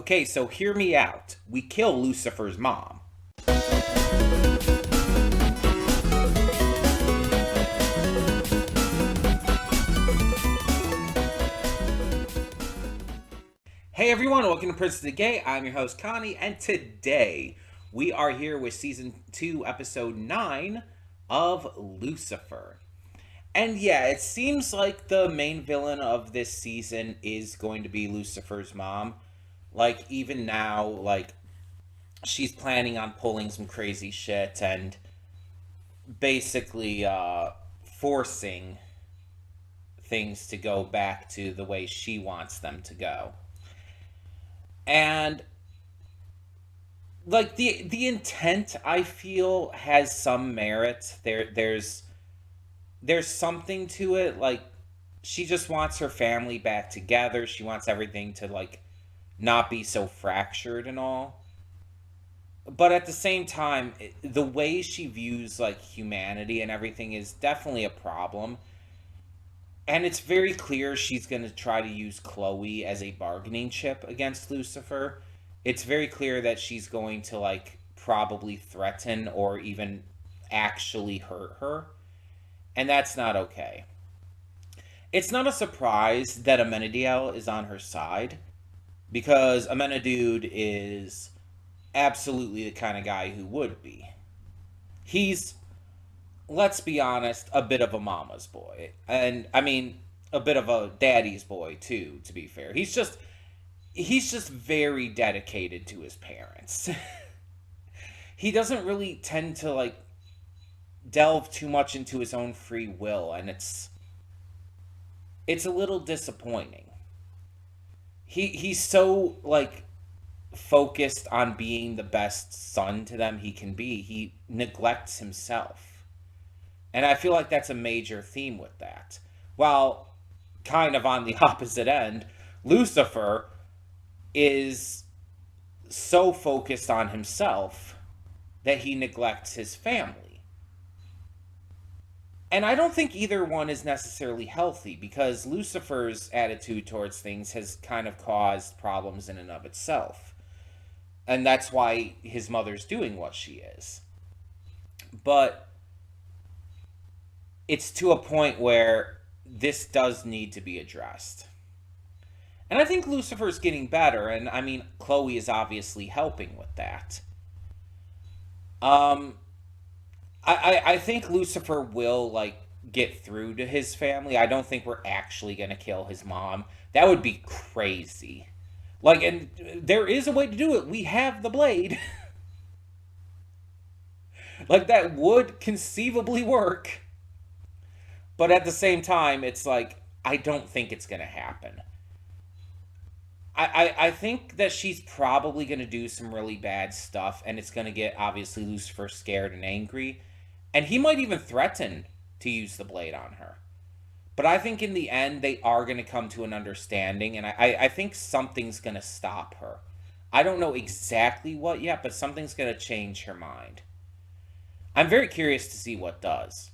Okay, so hear me out. We kill Lucifer's mom. Hey everyone, welcome to Prince of the Gay. I'm your host Connie, and today we are here with season 2, episode 9 of Lucifer. And yeah, it seems like the main villain of this season is going to be Lucifer's mom. Like, even now, like, she's planning on pulling some crazy shit and basically forcing things to go back to the way she wants them to go. And like the intent, I feel, has some merit. There's something to it. Like, she just wants her family back together. She wants everything to, like, not be so fractured and all. But at the same time, the way she views, like, humanity and everything is definitely a problem. And it's very clear she's going to try to use Chloe as a bargaining chip against Lucifer. It's very clear that she's going to, like, probably threaten or even actually hurt her. And that's not okay. It's not a surprise that Amenadiel is on her side, because Amenadude is absolutely the kind of guy who would be. He's, let's be honest, a bit of a mama's boy. And, I mean, a bit of a daddy's boy, too, to be fair. He's just very dedicated to his parents. He doesn't really tend to, like, delve too much into his own free will, and it's a little disappointing. He's so, like, focused on being the best son to them he can be, he neglects himself. And I feel like that's a major theme with that. While kind of on the opposite end, Lucifer is so focused on himself that he neglects his family. And I don't think either one is necessarily healthy, because Lucifer's attitude towards things has kind of caused problems in and of itself. And that's why his mother's doing what she is. But it's to a point where this does need to be addressed. And I think Lucifer's getting better, and I mean, Chloe is obviously helping with that. Um, I think Lucifer will, like, get through to his family. I don't think we're actually gonna kill his mom. That would be crazy. Like, and there is a way to do it. We have the blade. Like, that would conceivably work. But at the same time, it's like, I don't think it's gonna happen. I think that she's probably going to do some really bad stuff, and it's going to get, obviously, Lucifer scared and angry. And he might even threaten to use the blade on her. But I think in the end, they are going to come to an understanding, and I think something's going to stop her. I don't know exactly what yet, but something's going to change her mind. I'm very curious to see what does.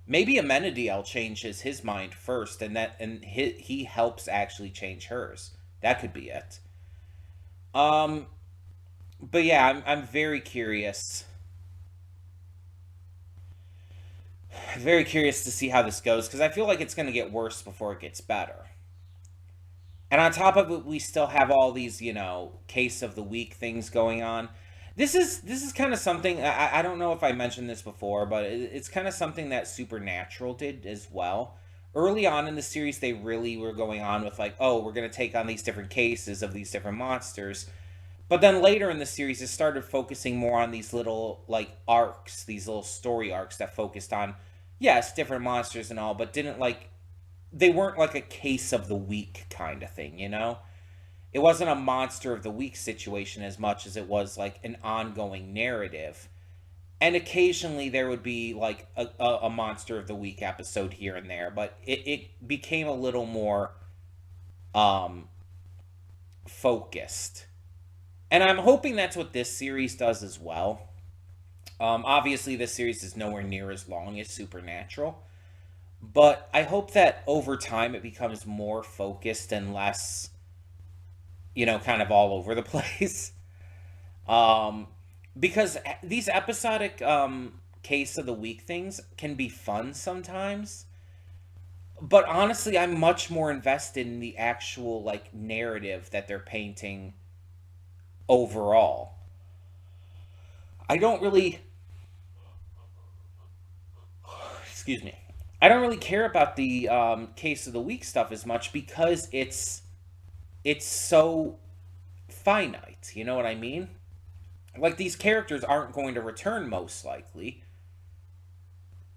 Maybe Amenadiel changes his mind first, and he helps actually change hers. That could be it. Um, but yeah, I'm very curious. Very curious to see how this goes, because I feel like it's going to get worse before it gets better. And on top of it, we still have all these, case of the week things going on. This is kind of something, I don't know if I mentioned this before, but it's kind of something that Supernatural did as well. Early on in the series, they really were going on with, like, oh, we're going to take on these different cases of these different monsters. But then later in the series, it started focusing more on these little, like, arcs, these little story arcs that focused on, yes, different monsters and all, but didn't, like, they weren't like a case of the week kind of thing, you know? It wasn't a monster of the week situation as much as it was, like, an ongoing narrative. And occasionally there would be, like, a monster of the week episode here and there, but it became a little more um, focused. And I'm hoping that's what this series does as well. Obviously, this series is nowhere near as long as Supernatural, but I hope that over time it becomes more focused and less kind of all over the place. Um, because these episodic case of the week things can be fun sometimes. But honestly, I'm much more invested in the actual like narrative that they're painting overall. I don't really, excuse me, I don't really care about the case of the week stuff as much because it's so finite. You know what I mean? Like these characters aren't going to return most likely,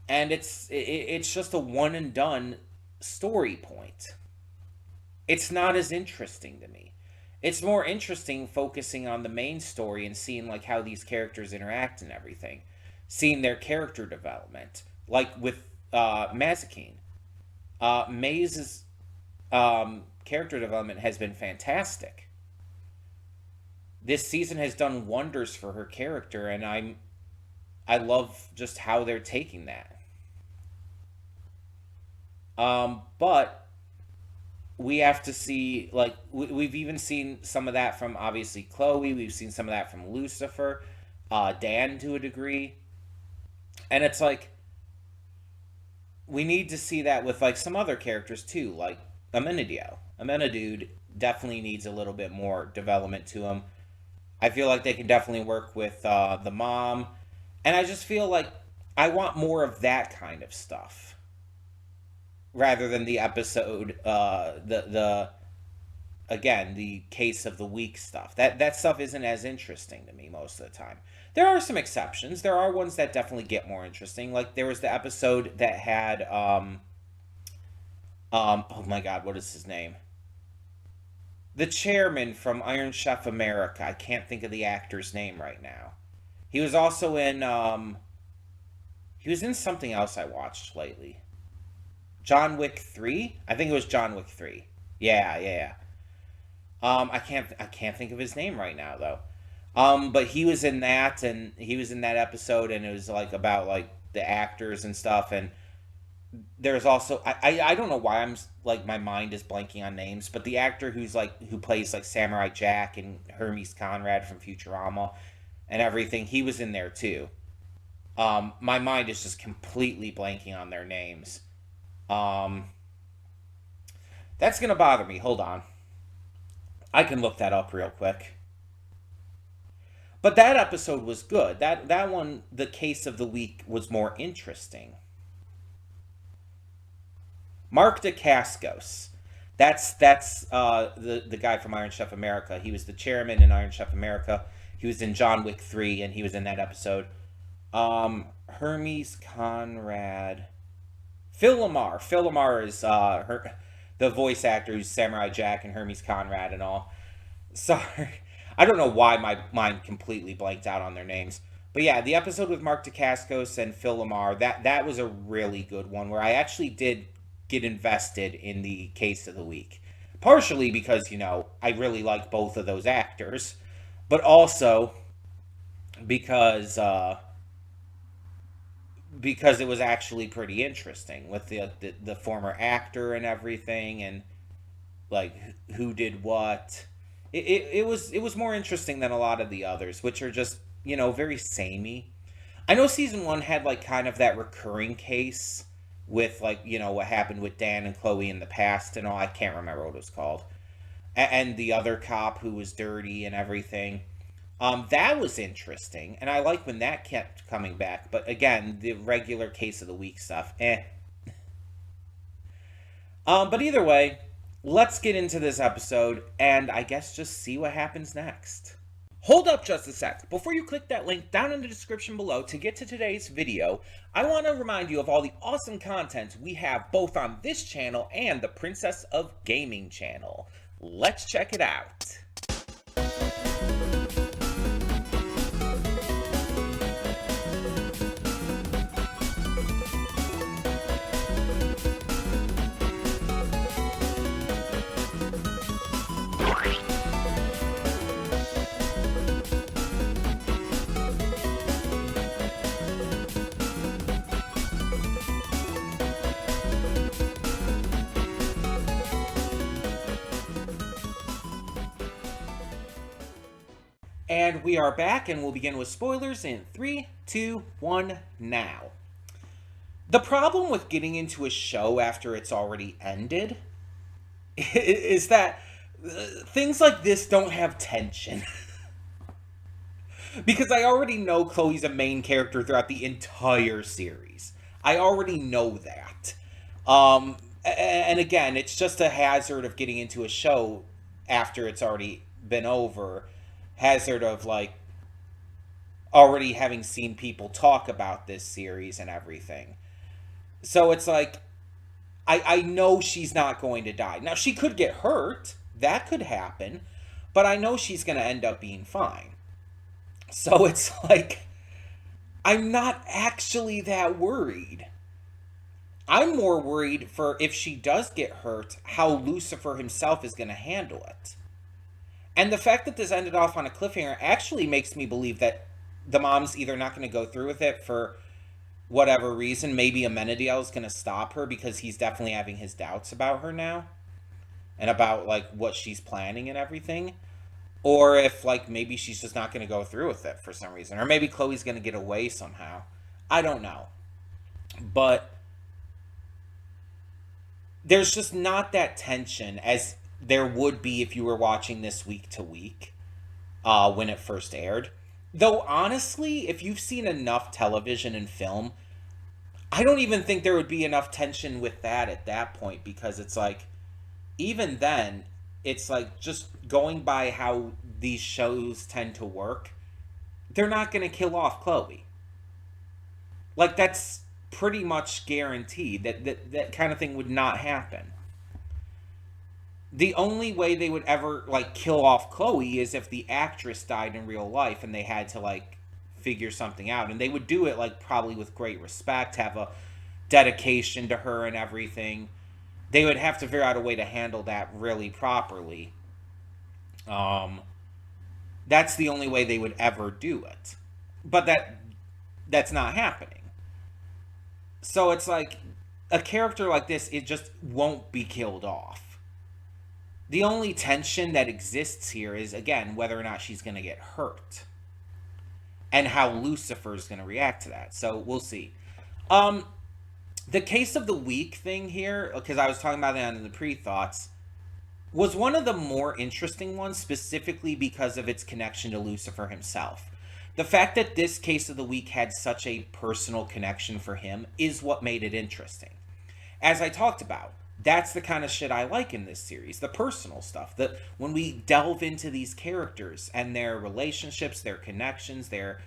and it's just a one and done story point. It's not as interesting to me. It's more interesting focusing on the main story and seeing like how these characters interact and everything, seeing their character development, like with Mazikeen. Maze's character development has been fantastic. This season has done wonders for her character, and I love just how they're taking that. But we have to see, like, we've even seen some of that from obviously Chloe. We've seen some of that from Lucifer, Dan to a degree, and it's like we need to see that with like some other characters too, like Amenadio. Amenadude definitely needs a little bit more development to him. I feel like they can definitely work with the mom, and I just feel like I want more of that kind of stuff rather than the episode, the again the case of the week stuff. That stuff isn't as interesting to me most of the time. There are some exceptions. There are ones that definitely get more interesting. Like there was the episode that had oh my god, what is his name? The chairman from Iron Chef America. I can't think of the actor's name right now. He was also in he was in something else I watched lately. John Wick 3? I think it was John Wick 3. Yeah, yeah. I can't think of his name right now though. But he was in that, and he was in that episode, and it was like about like the actors and stuff. And there's also I don't know why I'm like my mind is blanking on names, but the actor who plays like Samurai Jack and Hermes Conrad from Futurama and everything, he was in there too. My mind is just completely blanking on their names. Um, that's gonna bother me. Hold on, I can look that up real quick. But that episode was good. That one, the case of the week, was more interesting. Mark Dacascos. That's the guy from Iron Chef America. He was the chairman in Iron Chef America. He was in John Wick 3, and he was in that episode. Hermes Conrad. Phil Lamar. Phil Lamar is the voice actor who's Samurai Jack and Hermes Conrad and all. Sorry. I don't know why my mind completely blanked out on their names. But yeah, the episode with Mark Dacascos and Phil Lamar, that was a really good one where I actually did get invested in the case of the week. Partially because, I really like both of those actors, but also because because it was actually pretty interesting with the former actor and everything, and like who did what. It was more interesting than a lot of the others, which are just very samey. I know season one had like kind of that recurring case with like what happened with Dan and Chloe in the past and all. I can't remember what it was called, and the other cop who was dirty and everything. That was interesting, and I like when that kept coming back. But again, the regular case of the week stuff, eh. But either way, let's get into this episode, and I guess just see what happens next. Hold up just a sec. Before you click that link down in the description below to get to today's video, I want to remind you of all the awesome content we have both on this channel and the Princess of Gaming channel. Let's check it out. And we are back, and we'll begin with spoilers in 3, 2, 1, now. The problem with getting into a show after it's already ended is that things like this don't have tension. Because I already know Chloe's a main character throughout the entire series. I already know that. And again, it's just a hazard of getting into a show after it's already been over. Hazard of, like, already having seen people talk about this series and everything. So it's like, I know she's not going to die. Now, she could get hurt. That could happen. But I know she's going to end up being fine. So it's like, I'm not actually that worried. I'm more worried for if she does get hurt, how Lucifer himself is going to handle it. And the fact that this ended off on a cliffhanger actually makes me believe that the mom's either not going to go through with it for whatever reason. Maybe Amenadiel is going to stop her because he's definitely having his doubts about her now. And about, like, what she's planning and everything. Or if, like, maybe she's just not going to go through with it for some reason. Or maybe Chloe's going to get away somehow. I don't know. But there's just not that tension as there would be if you were watching this week to week when it first aired. Though, honestly, if you've seen enough television and film, I don't even think there would be enough tension with that at that point. Because it's like, even then, it's like, just going by how these shows tend to work, they're not going to kill off Chloe. Like, that's pretty much guaranteed. That kind of thing would not happen. The only way they would ever, like, kill off Chloe is if the actress died in real life and they had to, like, figure something out. And they would do it, like, probably with great respect, have a dedication to her and everything. They would have to figure out a way to handle that really properly. That's the only way they would ever do it. But that's not happening. So it's like, a character like this, it just won't be killed off. The only tension that exists here is, again, whether or not she's going to get hurt. And how Lucifer's going to react to that. So, we'll see. The case of the week thing here, because I was talking about that in the pre-thoughts, was one of the more interesting ones, specifically because of its connection to Lucifer himself. The fact that this case of the week had such a personal connection for him is what made it interesting. As I talked about, that's the kind of shit I like in this series, the personal stuff. That when we delve into these characters and their relationships, their connections, their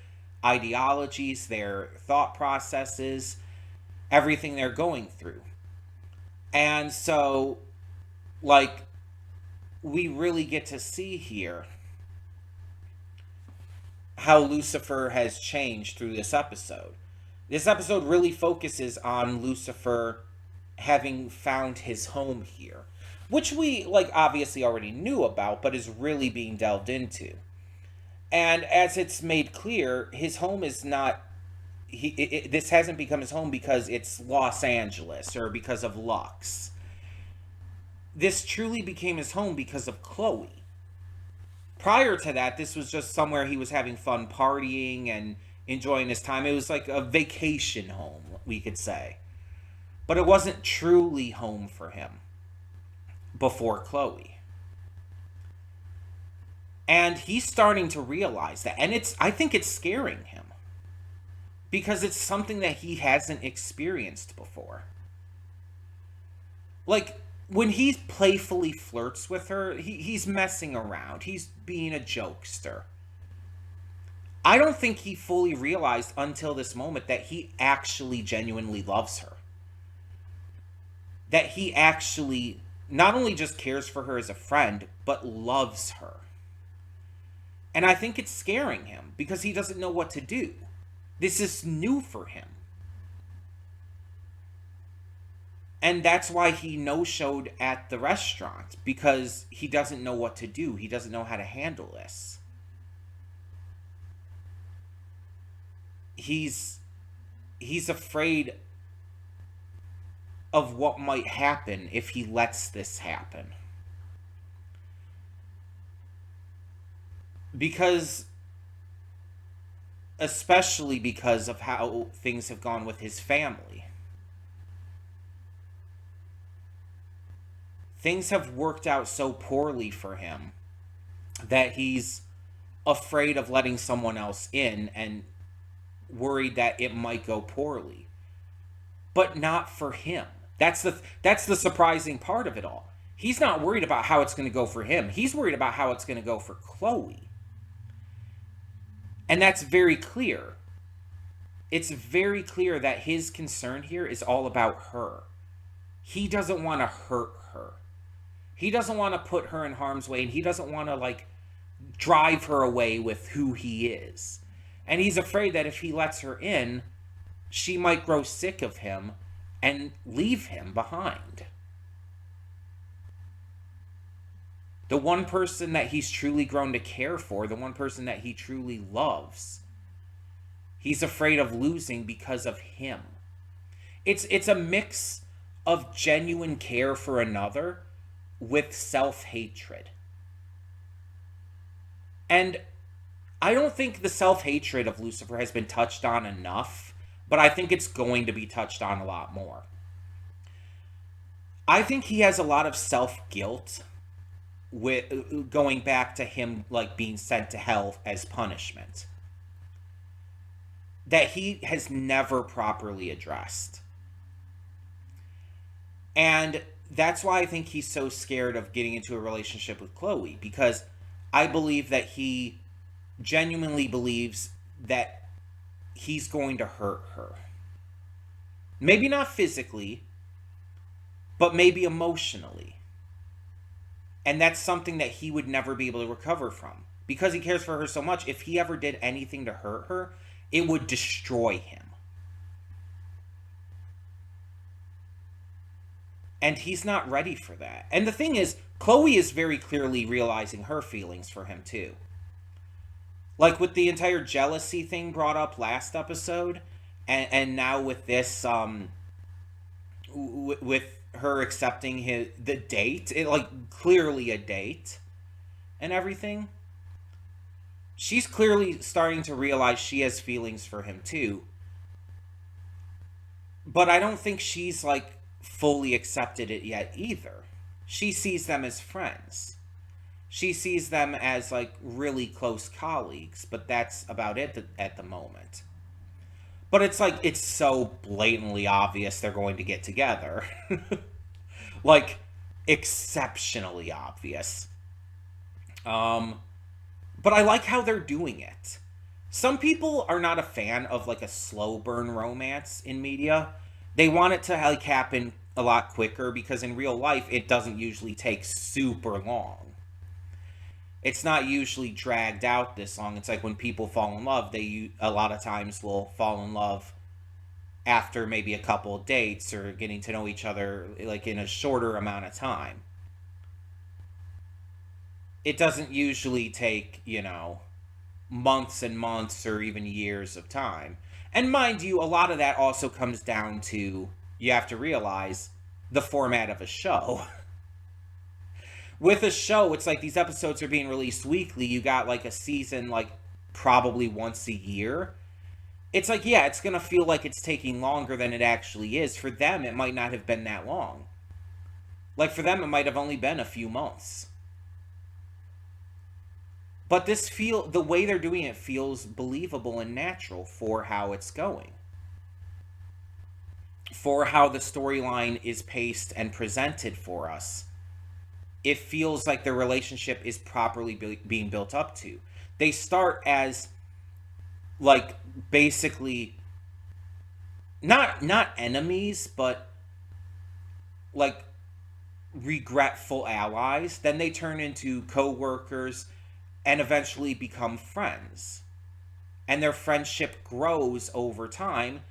ideologies, their thought processes, everything they're going through. And so, like, we really get to see here how Lucifer has changed through this episode. This episode really focuses on Lucifer having found his home here, which we, like, obviously already knew about, but is really being delved into. And as it's made clear, his home is not, this hasn't become his home because it's Los Angeles or because of Lux. This truly became his home because of Chloe. Prior to that, this was just somewhere he was having fun partying and enjoying his time. It was like a vacation home, we could say. But it wasn't truly home for him before Chloe. And he's starting to realize that. And I think it's scaring him. Because it's something that he hasn't experienced before. Like, when he playfully flirts with her, he's messing around. He's being a jokester. I don't think he fully realized until this moment that he actually genuinely loves her. That he actually not only just cares for her as a friend, but loves her. And I think it's scaring him because he doesn't know what to do. This is new for him. And that's why he no-showed at the restaurant, because he doesn't know what to do. He doesn't know how to handle this. He's afraid of what might happen if he lets this happen. Because especially because of how things have gone with his family. Things have worked out so poorly for him that he's afraid of letting someone else in and worried that it might go poorly. But not for him. That's the surprising part of it all. He's not worried about how it's going to go for him. He's worried about how it's going to go for Chloe. And that's very clear. It's very clear that his concern here is all about her. He doesn't want to hurt her. He doesn't want to put her in harm's way, and he doesn't want to, like, drive her away with who he is. And he's afraid that if he lets her in, she might grow sick of him and leave him behind. The one person that he's truly grown to care for, the one person that he truly loves, he's afraid of losing because of him. It's a mix of genuine care for another with self-hatred. And I don't think the self-hatred of Lucifer has been touched on enough, but I think it's going to be touched on a lot more. I think he has a lot of self-guilt with going back to him, like, being sent to hell as punishment, that he has never properly addressed. And that's why I think he's so scared of getting into a relationship with Chloe, because I believe that he genuinely believes that he's going to hurt her. Maybe not physically, but maybe emotionally. And that's something that he would never be able to recover from. Because he cares for her so much, if he ever did anything to hurt her, it would destroy him. And he's not ready for that. And the thing is, Chloe is very clearly realizing her feelings for him too. Like with the entire jealousy thing brought up last episode, and now with this, with her accepting the date, like clearly a date, and everything. She's clearly starting to realize she has feelings for him too. But I don't think she's like fully accepted it yet either. She sees them as friends. She sees them as like really close colleagues, but that's about it at the moment. But it's like, it's so blatantly obvious they're going to get together. Like, exceptionally obvious. But I like how they're doing it. Some people are not a fan of like a slow burn romance in media. They want it to like happen a lot quicker because in real life it doesn't usually take super long. It's not usually dragged out this long. It's like when people fall in love, they a lot of times will fall in love after maybe a couple of dates or getting to know each other like in a shorter amount of time. It doesn't usually take, months and months or even years of time. And mind you, a lot of that also comes down to, you have to realize, the format of a show. With a show, it's like these episodes are being released weekly. You got like a season, like probably once a year. It's like, yeah, it's going to feel like it's taking longer than it actually is. For them, it might not have been that long. Like for them, it might have only been a few months. But the way they're doing it feels believable and natural for how it's going. For how the storyline is paced and presented for us. It feels like the relationship is properly being built up to. They start as, like, basically, not enemies, but, like, regretful allies. Then they turn into co-workers and eventually become friends. And their friendship grows over time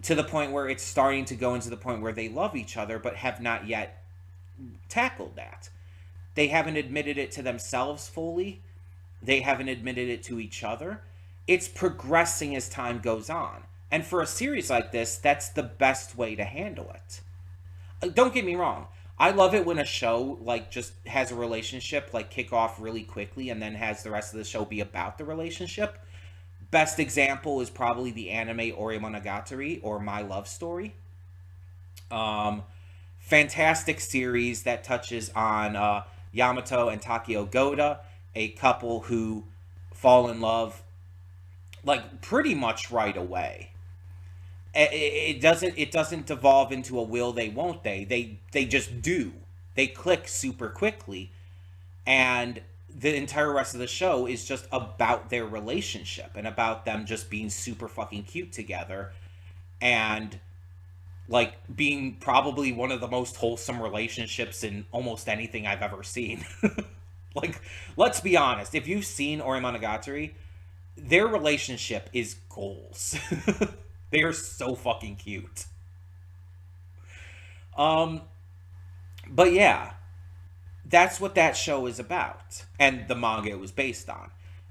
to the point where it's starting to go into the point where they love each other, but have not yet tackled that. They haven't admitted it to themselves fully. They haven't admitted it to each other. It's progressing as time goes on. And for a series like this, that's the best way to handle it. Don't get me wrong. I love it when a show, like, just has a relationship, like, kick off really quickly and then has the rest of the show be about the relationship. Best example is probably the anime Ore Monogatari, or My Love Story. Um, Fantastic series that touches on Yamato and Takeo Goda, a couple who fall in love like pretty much right away. It doesn't devolve into a will they won't they just do. They click super quickly, and the entire rest of the show is just about their relationship and about them just being super fucking cute together, and like being probably one of the most wholesome relationships in almost anything I've ever seen. Like, let's be honest, if you've seen Ore Monogatari, their relationship is goals. They are so fucking cute. Um, but yeah, that's what that show is about, and the manga it was based on.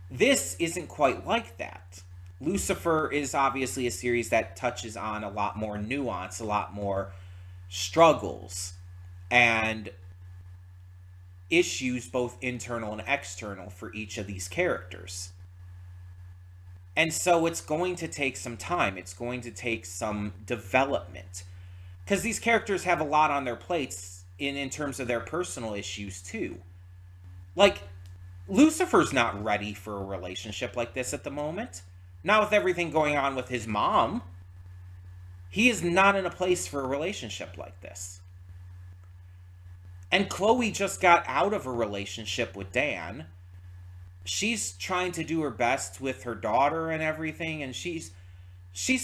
This isn't quite like that. Lucifer is obviously a series that touches on a lot more nuance, a lot more struggles, and issues both internal and external for each of these characters. And so it's going to take some time. It's going to take some development. Because these characters have a lot on their plates in terms of their personal issues, too. Like, Lucifer's not ready for a relationship like this at the moment. Not with everything going on with his mom. He is not in a place for a relationship like this. And Chloe just got out of a relationship with Dan. She's trying to do her best with her daughter and everything, and she's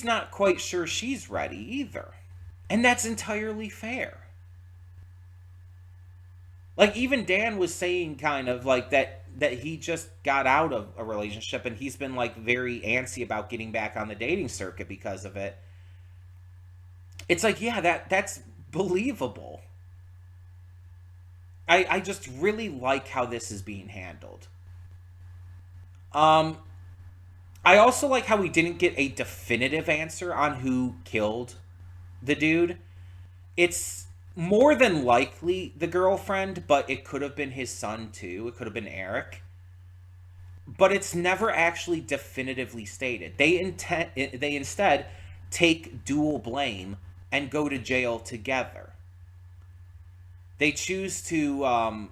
not quite sure she's ready either. And that's entirely fair. Like, even Dan was saying kind of like that he just got out of a relationship, and he's been like very antsy about getting back on the dating circuit because of it. It's like, yeah, that's believable. I just really like how this is being handled. Um, I also like how we didn't get a definitive answer on who killed the dude. It's more than likely the girlfriend, but it could have been his son too. It could have been Eric. But it's never actually definitively stated. They instead take dual blame and go to jail together. They choose to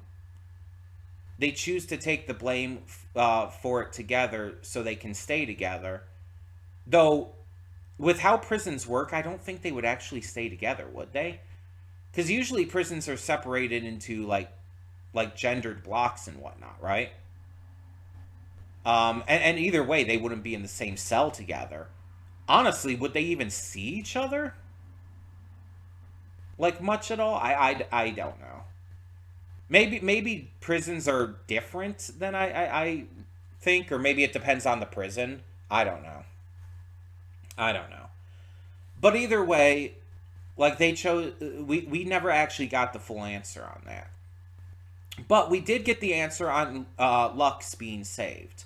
take the blame for it together so they can stay together. Though, with how prisons work, I don't think they would actually stay together, would they? Because usually prisons are separated into like gendered blocks and whatnot, right? And either way, they wouldn't be in the same cell together. Honestly, would they even see each other? Like, much at all? I don't know. Maybe prisons are different than I think, or maybe it depends on the prison. I don't know. I don't know. But either way, like, they chose, we never actually got the full answer on that. But we did get the answer on Lux being saved.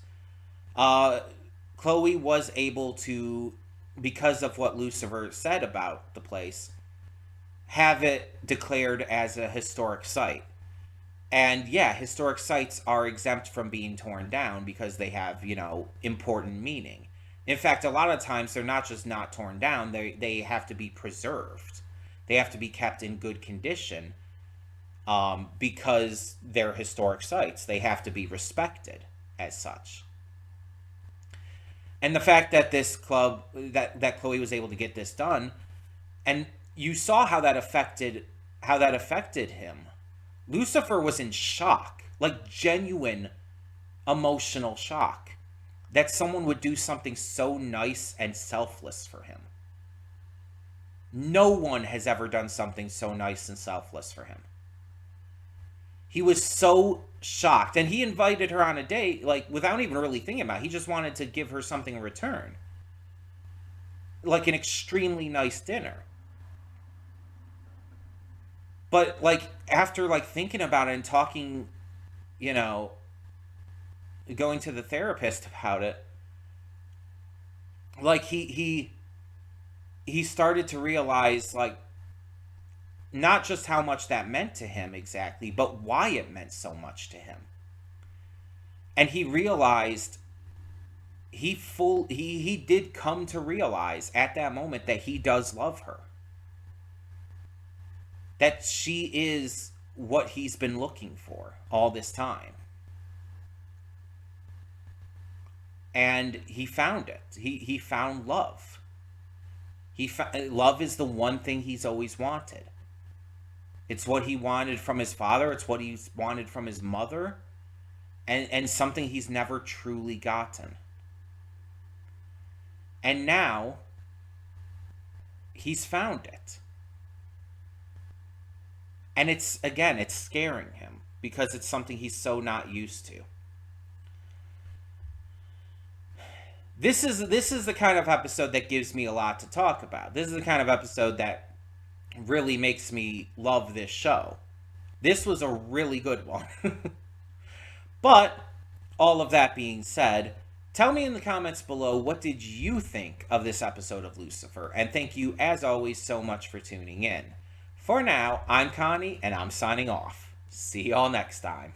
Chloe was able to, because of what Lucifer said about the place, have it declared as a historic site. And yeah, historic sites are exempt from being torn down because they have, important meaning. In fact, a lot of times they're not just not torn down, they have to be preserved. They have to be kept in good condition because they're historic sites. They have to be respected as such. And the fact that this club, that Chloe was able to get this done, and you saw how that affected him. Lucifer was in shock, like genuine emotional shock, that someone would do something so nice and selfless for him. No one has ever done something so nice and selfless for him. He was so shocked, and he invited her on a date, like, without even really thinking about it. He just wanted to give her something in return. Like an extremely nice dinner. But, like, after, like, thinking about it and talking, going to the therapist about it, like, he started to realize, like, not just how much that meant to him exactly, but why it meant so much to him. And he realized he did come to realize at that moment that he does love her. That she is what he's been looking for all this time. And he found it. He found love. Love is the one thing he's always wanted. It's what he wanted from his father. It's what he's wanted from his mother. And something he's never truly gotten. And now, he's found it. And it's scaring him. Because it's something he's so not used to. This is the kind of episode that gives me a lot to talk about. This is the kind of episode that really makes me love this show. This was a really good one. But, all of that being said, tell me in the comments below, what did you think of this episode of Lucifer? And thank you, as always, so much for tuning in. For now, I'm Connie, and I'm signing off. See y'all next time.